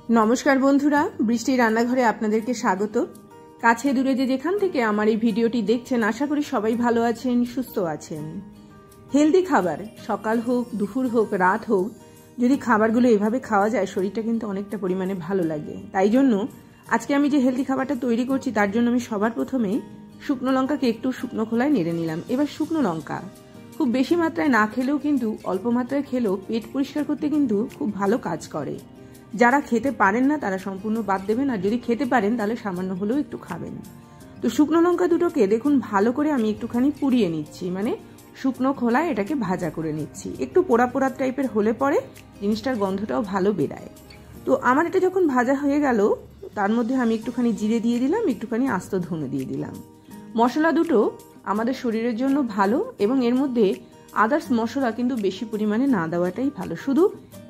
नमस्कार बंधुरा बृष्टि रान्नाघरे आपनादेरके स्वागत। काछे दूरे जे जेखान थेके आमार एई भिडियोटी देखछेन आशा करी सबाई भालो आछेन सुस्थ आछेन। हेल्दी खाबार सकाल होक दुपुर होक रात होक यदि खाबारगुलो एइभाবে खाওয়া যায় शरीरটা কিন্তু অনেকটা পরিমাণে ভালো লাগে। তাই জন্য আজকে আমি যে হেলদি খাবারটা তৈরি করছি তার জন্য আমি সবার প্রথমে শুকনো লঙ্কাকে একটু শুকনো খোলায় নেড়ে নিলাম। এবার শুকনো লঙ্কা খুব বেশি মাত্রায় না খেলেও কিন্তু অল্প মাত্রায় খেলেও পেট পরিষ্কার করতে কিন্তু খুব ভালো কাজ করে। যারা খেতে পারেন না তারা সম্পূর্ণ বাদ দেবেন, আর যদি খেতে পারেন তাহলে সামান্য হলেও একটু খাবেন। তো শুকনো লঙ্কা দুটোকে দেখুন ভালো করে আমি একটুখানি পুড়িয়ে নিচ্ছি, মানে শুকনো খোলায় এটাকে ভাজা করে নিচ্ছি। একটু পোড়া পোড়া টাইপের হলে পরে জিনিসটার গন্ধটাও ভালো বেরায়। তো আমার এটা যখন ভাজা হয়ে গেল তার মধ্যে আমি একটুখানি জিরে দিয়ে দিলাম, একটুখানি আস্ত ধনে দিয়ে দিলাম। মশলা দুটো আমাদের শরীরের জন্য ভালো এবং এর মধ্যে আদার্স মশলা কিন্তু বেশি পরিমাণে না দেওয়াটাই ভালো। শুধু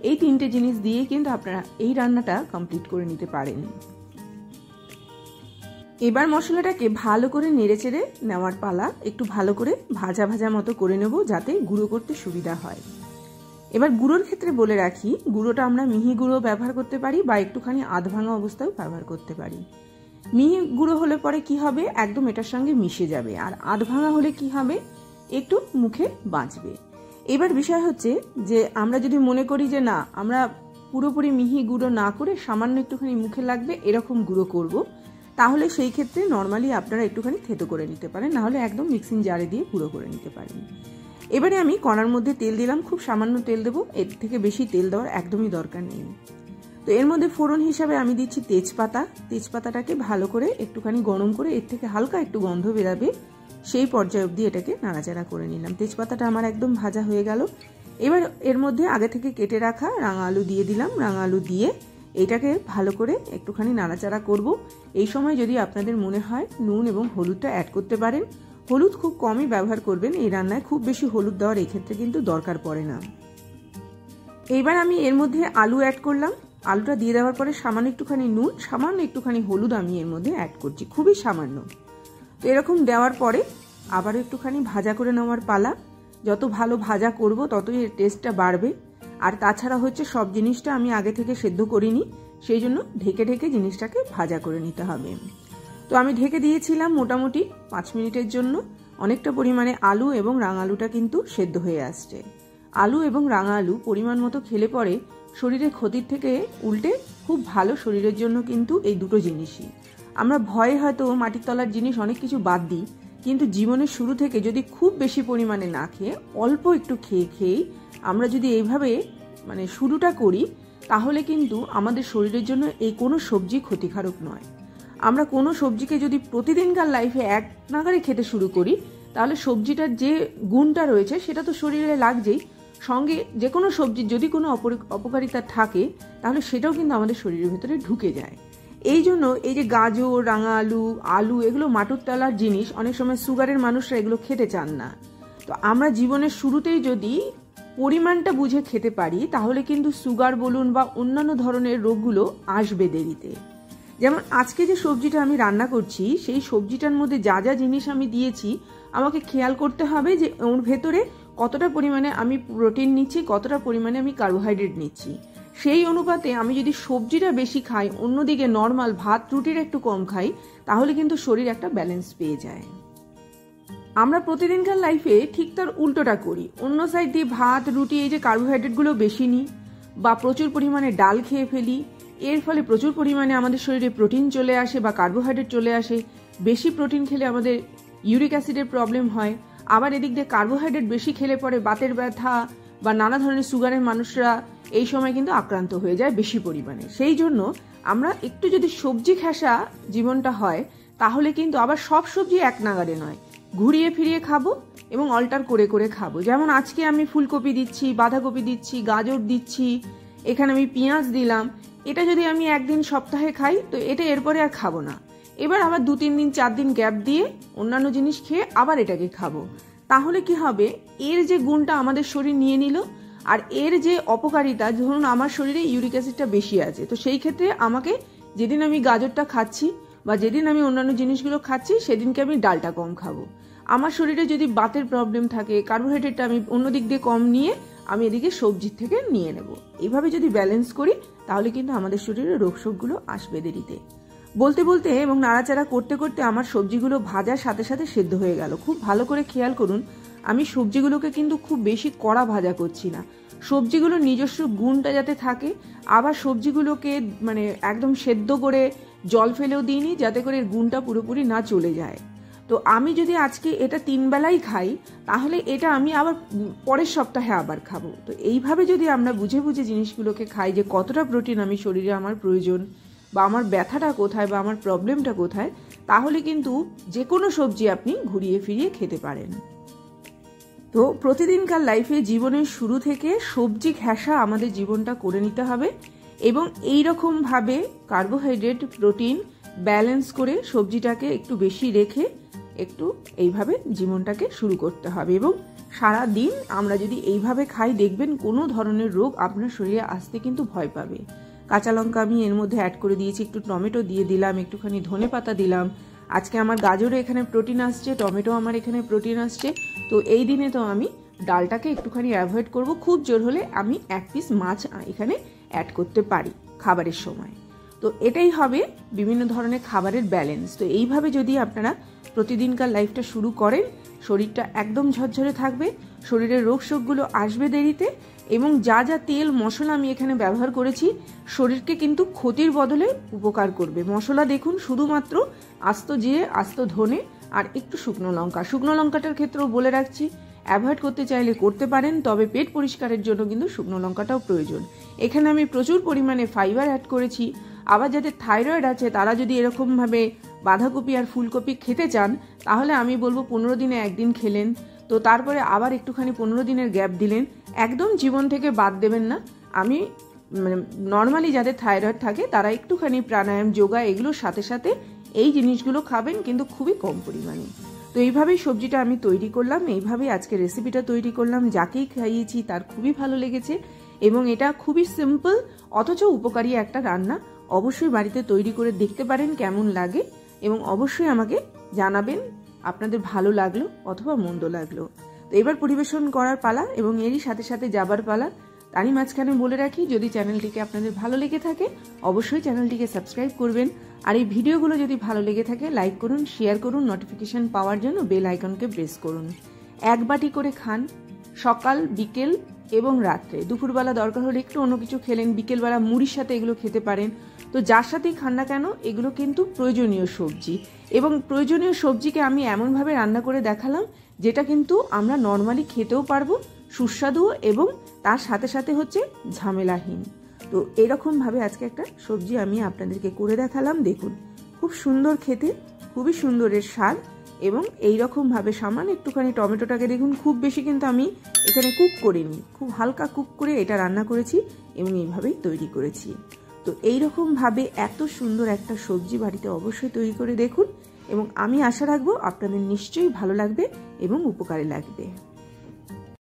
এই তিনটে জিনিস দিয়ে কিন্তু আপনারা এই রান্নাটা কমপ্লিট করে নিতে পারেন। এবার মশলাটাকে ভালো করে নেড়েচেড়ে নেওয়ার পালা। একটু ভালো করে ভাজা ভাজা মতো করে নেব যাতে গুঁড়ো করতে সুবিধা হয়। এবার গুঁড়োর ক্ষেত্রে বলে রাখি, গুঁড়োটা আমরা মিহি গুঁড়ো ব্যবহার করতে পারি বা একটুখানি আধ ভাঙা অবস্থায় ব্যবহার করতে পারি। মিহি গুঁড়ো হলে পরে কি হবে, একদম এটার সঙ্গে মিশে যাবে, আর আধ ভাঙা হলে কি হবে, একটু মুখে বাঁচবে। এবার বিষয় হচ্ছে যে আমরা যদি মনে করি যে না আমরা পুরোপুরি মিহি গুঁড়ো না করে সামান্য একটুখানি মুখে লাগবে এরকম গুঁড়ো করব, তাহলে সেই ক্ষেত্রে নর্মালি আপনারা একটুখানি থেতো করে নিতে পারেন, না হলে একদম মিক্সিং জারে দিয়ে গুঁড়ো করে নিতে পারেন। এবারে আমি কড়ার মধ্যে তেল দিলাম, খুব সামান্য তেল দেবো, এর থেকে বেশি তেল দেওয়ার একদমই দরকার নেই। তো এর মধ্যে ফোড়ন হিসাবে আমি দিচ্ছি তেজপাতা। তেজপাতাটাকে ভালো করে একটুখানি গরম করে এর থেকে হালকা একটু গন্ধ বেরাবে সেই পর্যায়ে অবধি এটাকে নাড়াচাড়া করে নিলাম। তেজপাতাটা আমার একদম ভাজা হয়ে গেল। এবার এর মধ্যে আগে থেকে কেটে রাখা রাঙা আলু দিয়ে দিলাম। রাঙা আলু দিয়ে এটাকে ভালো করে একটুখানি নাড়াচাড়া করব। এই সময় যদি আপনাদের মনে হয় নুন এবং হলুদটা অ্যাড করতে পারেন। হলুদ খুব কমই ব্যবহার করবেন এই রান্নায়, খুব বেশি হলুদ দেওয়ার এই ক্ষেত্রে কিন্তু দরকার পড়ে না। এইবার আমি এর মধ্যে আলু অ্যাড করলাম। আলুটা দিয়ে দেওয়ার পরে সামান্য একটুখানি নুন, সামান্য একটুখানি হলুদ আমি এর মধ্যে অ্যাড করছি, খুবই সামান্য। তো এরকম দেওয়ার পরে আবার একটুখানি ভাজা করে নেওয়ার পালা। যত ভালো ভাজা করব ততই এর টেস্টটা বাড়বে। আর তাছাড়া হচ্ছে সব জিনিসটা আমি আগে থেকে সেদ্ধ করিনি, সেই জন্য ঢেকে ঢেকে জিনিসটাকে ভাজা করে নিতে হবে। তো আমি ঢেকে দিয়েছিলাম মোটামুটি 5 মিনিটের জন্য। অনেকটা পরিমাণে আলু এবং রাঙা আলুটা কিন্তু সেদ্ধ হয়ে আসছে। আলু এবং রাঙা আলু পরিমাণ মতো খেলে পরে শরীরের ক্ষতির থেকে উল্টে খুব ভালো শরীরের জন্য কিন্তু এই দুটো জিনিসই। আমরা ভয়ে হয়তো মাটির তলার জিনিস অনেক কিছু বাদ দিই, কিন্তু জীবনের শুরু থেকে যদি খুব বেশি পরিমাণে না খেয়ে অল্প একটু খেয়েই আমরা যদি এইভাবে মানে শুরুটা করি তাহলে কিন্তু আমাদের শরীরের জন্য এই কোনো সবজি ক্ষতিকারক নয়। আমরা কোনো সবজিকে যদি প্রতিদিনকার লাইফে এক নাগারে খেতে শুরু করি তাহলে সবজিটার যে গুণটা রয়েছে সেটা তো শরীরে লাগছেই, সঙ্গে যে কোনো সবজির যদি কোনো অপকারিতা থাকে তাহলে সেটাও কিন্তু আমাদের শরীরের ভিতরে ঢুকে যায়। এই জন্য এই যে গাজর, রাঙা আলু এগুলো মাটুর তলার জিনিস, অনেক সময় সুগারের মানুষরা এগুলো খেতে চান না। তো আমরা জীবনের শুরুতেই যদি পরিমাণটা বুঝে খেতে পারি তাহলে কিন্তু সুগার বলুন বা অন্যান্য ধরনের রোগগুলো আসবে দেরিতে। যেমন আজকে যে সবজিটা আমি রান্না করছি সেই সবজিটার মধ্যে যা যা জিনিস আমি দিয়েছি আমাকে খেয়াল করতে হবে যে ওর ভেতরে কতটা পরিমাণে আমি প্রোটিন নিচ্ছি, কতটা পরিমাণে আমি কার্বোহাইড্রেট নিচ্ছি। সেই অনুপাতে আমি যদি সবজিটা বেশি খাই, অন্যদিকে নর্মাল ভাত রুটির একটু কম খাই, তাহলে কিন্তু শরীর একটা ব্যালেন্স পেয়ে যায়। আমরা প্রতিদিনকার লাইফে ঠিক তার উল্টোটা করি, অন্য সাইড দিয়ে ভাত রুটি এই যে কার্বোহাইড্রেটগুলো বেশি নিই বা প্রচুর পরিমাণে ডাল খেয়ে ফেলি। এর ফলে প্রচুর পরিমাণে আমাদের শরীরে প্রোটিন চলে আসে বা কার্বোহাইড্রেট চলে আসে। বেশি প্রোটিন খেলে আমাদের ইউরিক অ্যাসিডের প্রবলেম হয়। আবার এদিক দিয়ে কার্বোহাইড্রেট বেশি খেলে পরে বাতের ব্যথা বা নানা ধরনের সুগারের মানুষরা এই সময় কিন্তু আক্রান্ত হয়ে যায় বেশি পরিমাণে। সেই জন্য আমরা একটু যদি সবজি ঘেঁষা জীবনটা হয় তাহলে কিন্তু আবার সব সবজি এক নাগারে নয়, ঘুরিয়ে ফিরিয়ে খাবো এবং অল্টার করে করে খাবো। যেমন আজকে আমি ফুলকপি দিচ্ছি, বাঁধাকপি দিচ্ছি, গাজর দিচ্ছি, এখানে আমি পেঁয়াজ দিলাম। এটা যদি আমি একদিন সপ্তাহে খাই তো এটা এরপরে আর খাবো না। এবার আবার 2-3 দিন 4 দিন গ্যাপ দিয়ে অন্যান্য জিনিস খেয়ে আবার এটাকে খাবো। তাহলে কি হবে, এর যে গুণটা আমাদের শরীর নিয়ে নিল আর এর যে অপকারিতা, ধরুন আমার শরীরে ইউরিক অ্যাসিডটা বেশি আছে, তো সেই ক্ষেত্রে আমাকে যেদিন আমি গাজরটা খাচ্ছি বা যেদিন আমি অন্যান্য জিনিসগুলো খাচ্ছি সেদিনকে আমি ডালটা কম খাবো। আমার শরীরে যদি বাতের প্রবলেম থাকে, কার্বোহাইড্রেটটা আমি অন্য দিক দিয়ে কম নিয়ে আমি এদিকে সবজির থেকে নিয়ে নেব। এইভাবে যদি ব্যালেন্স করি তাহলে কিন্তু আমাদের শরীরে রোগশোকগুলো আসবে দেরিতে। বলতে বলতে এবং নাড়াচাড়া করতে করতে আমার সবজিগুলো ভাজার সাথে সাথে সেদ্ধ হয়ে গেল। খুব ভালো করে খেয়াল করুন, আমি সবজিগুলোকে কিন্তু খুব বেশি কড়া ভাজা করছি না। সবজিগুলোর নিজস্ব গুণটা যাতে থাকে, আবার সবজিগুলোকে মানে একদম সেদ্ধ করে জল ফেলেও দিইনি যাতে করে এর গুণটা পুরোপুরি না চলে যায়। তো আমি যদি আজকে এটা 3 বেলাই খাই তাহলে এটা আমি আবার পরের সপ্তাহে আবার খাবো। তো এইভাবে যদি আমরা বুঝে বুঝে জিনিসগুলোকে খাই যে কতটা প্রোটিন আমি শরীরে আমার প্রয়োজন, বা আমার ব্যথাটা কোথায় বা আমার প্রবলেমটা কোথায়, তাহলে কিন্তু যে কোনো সবজি আপনি ঘুরিয়ে ফিরিয়ে খেতে পারেন। তো প্রতিদিনকার লাইফে জীবনের শুরু থেকে সবজি ঘেঁষা আমাদের জীবনটা করে নিতে হবে এবং এই রকম ভাবে কার্বোহাইড্রেট প্রোটিন ব্যালেন্স করে সবজিটাকে একটু বেশি রেখে একটু এইভাবে জীবনটাকে শুরু করতে হবে। এবং সারা দিন আমরা যদি এইভাবে খাই দেখবেন কোনো ধরনের রোগ আপনার শরীরে আসতে কিন্তু ভয় পাবে। কাঁচা লঙ্কা আমি এর মধ্যে অ্যাড করে দিয়েছি, একটু টমেটো দিয়ে দিলাম, একটুখানি ধনেপাতা দিলাম। আজকে আমার গাজরে এখানে প্রোটিন আসছে, টমেটো আমার এখানে প্রোটিন আসছে। তো এই দিনে তো আমি ডালটাকে একটুখানি অ্যাভয়েড করব। খুব জোর হলে আমি 1 পিস মাছ এখানে অ্যাড করতে পারি খাবারের সময়। তো এটাই হবে বিভিন্ন ধরনের খাবারের ব্যালেন্স। তো এইভাবে যদি আপনারা প্রতিদিনকার লাইফটা শুরু করেন, শরীরটা একদম ঝরঝরে থাকবে, শরীরের রোগশোকগুলো আসবে দেরিতে, এবং যা যা তেল মশলা আমি এখানে ব্যবহার করেছি শরীরকে কিন্তু ক্ষতির বদলে উপকার করবে। মশলা দেখুন, শুধুমাত্র আস্ত জিরে, আস্ত ধনে আর একটু শুকনো লঙ্কা। শুকনো লঙ্কাটার ক্ষেত্রেও বলে রাখছি, অ্যাভয়েড করতে চাইলে করতে পারেন, তবে পেট পরিষ্কারের জন্য কিন্তু শুকনো লঙ্কাটাও প্রয়োজন। এখানে আমি প্রচুর পরিমাণে ফাইবার অ্যাড করেছি। আবার যাদের থাইরয়েড আছে তারা যদি এরকমভাবে বাঁধাকপি আর ফুলকপি খেতে চান তাহলে আমি বলবো 15 দিনে একদিন খেলেন, তো তারপরে আবার একটুখানি 15 দিনের গ্যাপ দিলেন। একদম জীবন থেকে বাদ দেবেন না। আমি মানে নর্মালি যাদের থাইরয়েড থাকে তারা একটুখানি প্রাণায়াম, যোগা এগুলোর সাথে সাথে এই জিনিসগুলো খাবেন, কিন্তু খুবই কম পরিমাণে। তো এইভাবেই সবজিটা আমি তৈরি করলাম, এইভাবেই আজকে রেসিপিটা তৈরি করলাম। যাকেই খাইয়েছি তার খুবই ভালো লেগেছে এবং এটা খুবই সিম্পল অথচ উপকারী একটা রান্না। অবশ্যই বাড়িতে তৈরি করে দেখতে পারেন কেমন লাগে এবং অবশ্যই আমাকে জানাবেন আপনাদের ভালো লাগলো অথবা মন্দ লাগলো। তো এবার পরিবেশন করার পালা এবং এরই সাথে সাথে যাবার পালা। তারই মাঝখানে বলে রাখি, যদি চ্যানেলটিকে আপনাদের ভালো লেগে থাকে অবশ্যই চ্যানেলটিকে সাবস্ক্রাইব করবেন, আর এই ভিডিওগুলো যদি ভালো লেগে থাকে লাইক করুন, শেয়ার করুন, নোটিফিকেশন পাওয়ার জন্য বেল আইকনকে প্রেস করুন। 1 বাটি করে খান, সকাল, বিকেল এবং রাত্রে। দুপুরবেলা দরকার হলে একটু অন্য কিছু খেলেন, বিকেলবেলা মুড়ির সাথে এগুলো খেতে পারেন। তো যার সাথেই খান না কেন এগুলো কিন্তু প্রয়োজনীয় সবজি, এবং প্রয়োজনীয় সবজিকে আমি এমনভাবে রান্না করে দেখালাম যেটা কিন্তু আমরা নর্মালি খেতেও পারবো, সুস্বাদু এবং তার সাথে সাথে হচ্ছে ঝামেলাহীন। তো এরকমভাবে আজকে একটা সবজি আমি আপনাদেরকে করে দেখালাম। দেখুন খুব সুন্দর খেতে, খুবই সুন্দর এর স্বাদ, এবং এইরকমভাবে সামান্য একটুখানি টমেটোটাকে দেখুন, খুব বেশি কিন্তু আমি এখানে কুক করিনি, খুব হালকা কুক করে এটা রান্না করেছি এবং এইভাবেই তৈরি করেছি। তো এইরকমভাবে এত সুন্দর একটা সবজি বাড়িতে অবশ্যই তৈরি করে দেখুন এবং আমি আশা রাখবো আপনাদের নিশ্চয়ই ভালো লাগবে এবং উপকারে লাগবে।